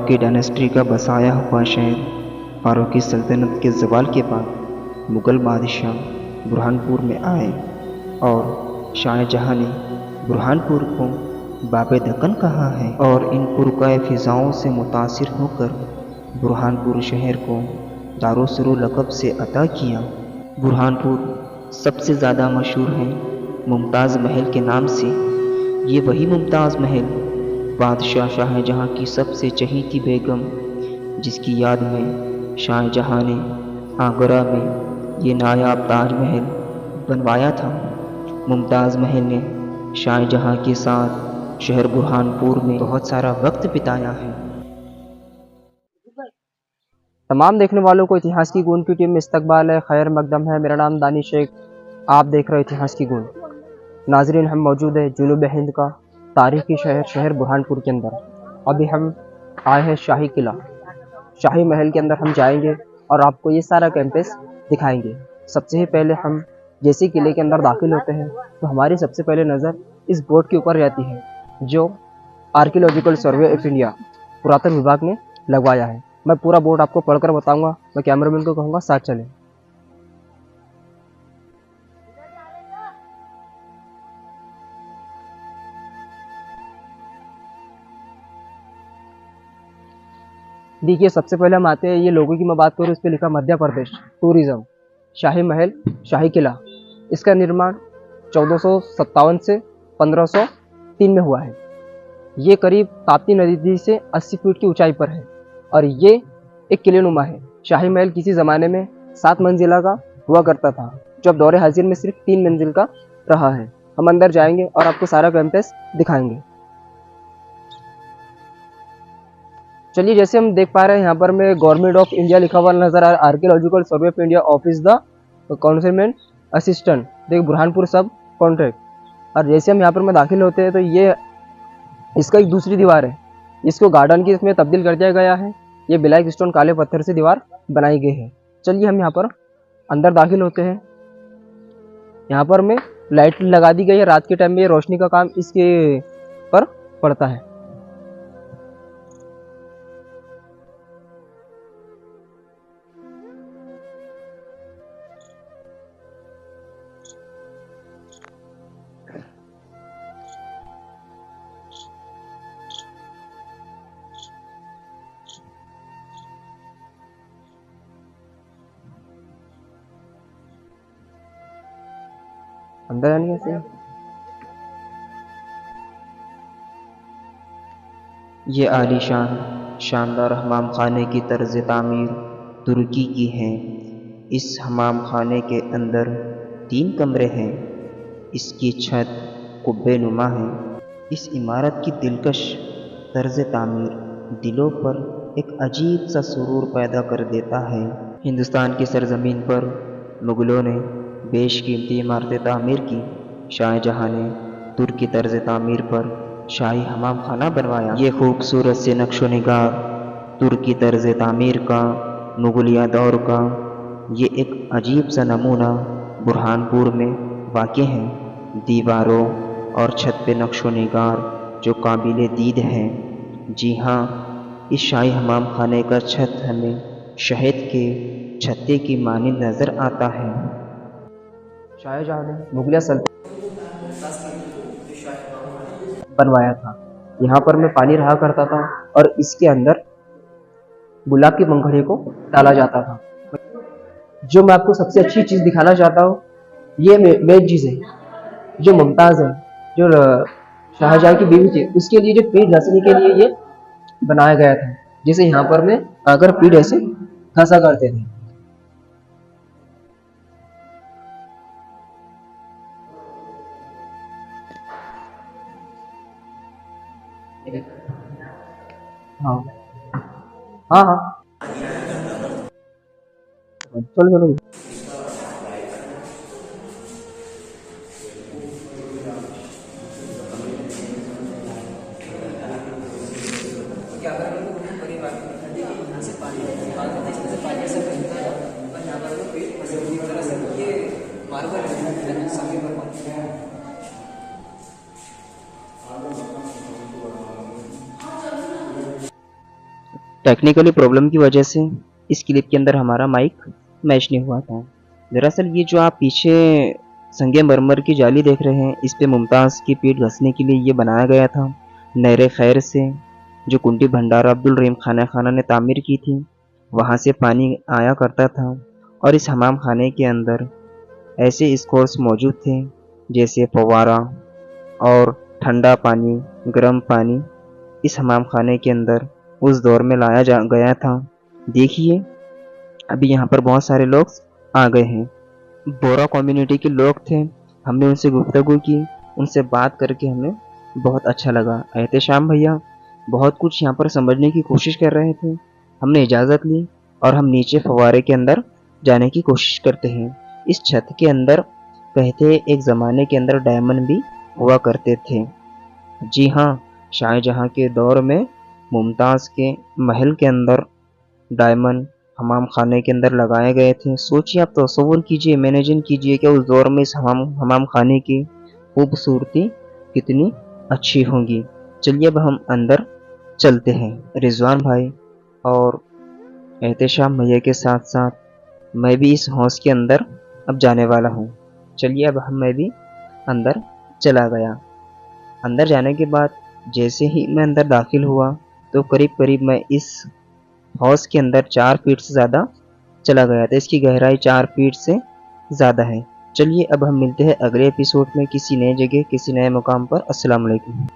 Farooqui dynasty का बसाया हुआ शहर फारूकी सल्तनत के ज़वाल के बाद मुग़ल बादशाह बुरहानपुर में आए और शाहजहाँ ने बुरहानपुर को बाबे दक्कन कहा है और इन पुरकाए फ़िज़ाओं से मुतासिर होकर बुरहानपुर शहर को दारुस्सुरूर लक़ब से अता किया। बुरहानपुर सबसे ज़्यादा मशहूर है मुमताज़ महल के नाम से। ये वही मुमताज़ महल बादशाह शाहजहाँ की सबसे चहेती बेगम, जिसकी याद में शाहजहाँ ने आगरा में ये नायाब ताजमहल बनवाया था। मुमताज़ महल ने शाहजहाँ के साथ शहर बुरहानपुर में बहुत सारा वक्त बिताया है। तमाम देखने वालों को इतिहास की गूंज की टीम में इस्तकबाल है, खैर मकदम है। मेरा नाम दानिश शेख, आप देख रहे हैं इतिहास की गूंज। नाजरीन, हम मौजूद है जुनूब हिंद का तारीखी शहर बुरहानपुर के अंदर। अभी हम आए हैं शाही किला, शाही महल के अंदर हम जाएंगे और आपको ये सारा कैंपस दिखाएंगे। सबसे ही पहले हम जैसे किले के अंदर दाखिल होते हैं तो हमारी सबसे पहले नज़र इस बोर्ड के ऊपर रहती है जो आर्कियोलॉजिकल सर्वे ऑफ इंडिया पुरातन विभाग ने लगवाया है। मैं पूरा बोर्ड आपको पढ़कर बताऊंगा। मैं कैमरामैन को कहूँगा साथ चलें। देखिए, सबसे पहले हम आते हैं, ये लोगों की मैं बात करूँ, इस पर लिखा मध्य प्रदेश टूरिज्म। शाही महल, शाही किला, इसका निर्माण 1457 से 1503 में हुआ है। ये करीब ताप्ती नदी से 80 फीट की ऊंचाई पर है और ये एक किलेनुमा है। शाही महल किसी ज़माने में 7 मंजिला का हुआ करता था, जो अब दौरे हाजिर में सिर्फ 3 मंजिल का रहा है। हम अंदर जाएंगे और आपको सारा कैंपस दिखाएंगे। चलिए, जैसे हम देख पा रहे हैं यहाँ पर में गवर्नमेंट ऑफ इंडिया लिखा हुआ नजर आ रहा है, archaeological survey of India office the काउंसिलमेंट असिस्टेंट, देख बुरहानपुर सब कॉन्ट्रैक्ट। और जैसे हम यहाँ पर में दाखिल होते हैं तो ये इसका एक दूसरी दीवार है, इसको गार्डन की इसमें तब्दील कर दिया गया है। ये ब्लैक स्टोन काले पत्थर से दीवार बनाई गई है। चलिए हम यहाँ पर अंदर दाखिल होते हैं। यहाँ पर में लाइट लगा दी गई है, रात के टाइम में ये रोशनी का काम इसके पर पड़ता है। अंदर आने कैसे? ये आलीशान शानदार हमाम खाने की तर्ज तामीर तुर्की की है। इस हमाम खाने के अंदर 3 कमरे हैं। इसकी छत कुब्बे नुमा है। इस इमारत की दिलकश तर्ज तामीर दिलों पर एक अजीब सा सुरूर पैदा कर देता है। हिंदुस्तान की सरजमीन पर मुग़लों ने बेशकीमती इमारतें तामीर की। शाहजहाँ ने तुर्की तर्ज तामीर पर शाही हमाम खाना बनवाया। ये खूबसूरत से नक्शो निगार तुर्की तर्ज तामीर का मुग़लिया दौर का ये एक अजीब सा नमूना बुरहानपुर में वाक़ है। दीवारों और छत पे नक्शो निगार जो काबिले दीद हैं। जी हाँ, इस शाही हमाम खाने का छत हमें शहद के छत्ते की मानिंद नज़र आता है। शाहजहाँ ने मुगलिया सल्तनत बनवाया था। यहाँ पर में पानी रहा करता था और इसके अंदर गुलाब की पंखुड़ी को डाला जाता था। जो मैं आपको सबसे अच्छी चीज़ दिखाना चाहता हूँ, ये मेन चीज़ है, जो मुमताज़ है, जो शाहजहाँ की बीवी थी, उसके लिए जो पीठ घसने के लिए ये बनाया गया था। जैसे यहाँ पर में अगर पीठ ऐसे घसा करते थे। हाँ हाँ हाँ, चलो चलो। टेक्निकली प्रॉब्लम की वजह से इस क्लिप के अंदर हमारा माइक मैच नहीं हुआ था। दरअसल ये जो आप पीछे संगमरमर की जाली देख रहे हैं, इस पे मुमताज़ की पीठ घसने के लिए ये बनाया गया था। नहर खैर से जो कुंडी भंडारा अब्दुल रहीम खाना ने तामीर की थी, वहाँ से पानी आया करता था और इस हमाम खाने के अंदर ऐसे स्कोर्स मौजूद थे जैसे फव्वारा और ठंडा पानी, गर्म पानी इस हमाम खाने के अंदर उस दौर में लाया गया था। देखिए अभी यहाँ पर बहुत सारे लोग आ गए हैं। बोरा कम्युनिटी के लोग थे, हमने उनसे गुफ्तगू की, उनसे बात करके हमें बहुत अच्छा लगा। एहतेशाम भैया बहुत कुछ यहाँ पर समझने की कोशिश कर रहे थे। हमने इजाज़त ली और हम नीचे फव्वारे के अंदर जाने की कोशिश करते हैं। इस छत के अंदर कहते एक ज़माने के अंदर डायमंड भी हुआ करते थे। जी हाँ, शाहजहाँ के दौर में मुमताज़ के महल के अंदर डायमंड हमाम खाने के अंदर लगाए गए थे। सोचिए, आप तसव्वुर कीजिए, इमेजिन कीजिए कि उस दौर में इस हमाम खाने की खूबसूरती कितनी अच्छी होगी। चलिए अब हम अंदर चलते हैं। रिजवान भाई और एहतेशाम भैया के साथ साथ मैं भी इस हौज के अंदर अब जाने वाला हूँ। चलिए अब मैं भी अंदर चला गया। अंदर जाने के बाद जैसे ही मैं अंदर दाखिल हुआ तो करीब करीब मैं इस हौज के अंदर 4 फीट से ज़्यादा चला गया था। इसकी गहराई 4 फीट से ज़्यादा है। चलिए अब हम मिलते हैं अगले एपिसोड में किसी नए जगह, किसी नए मुकाम पर। अस्सलाम वालेकुम।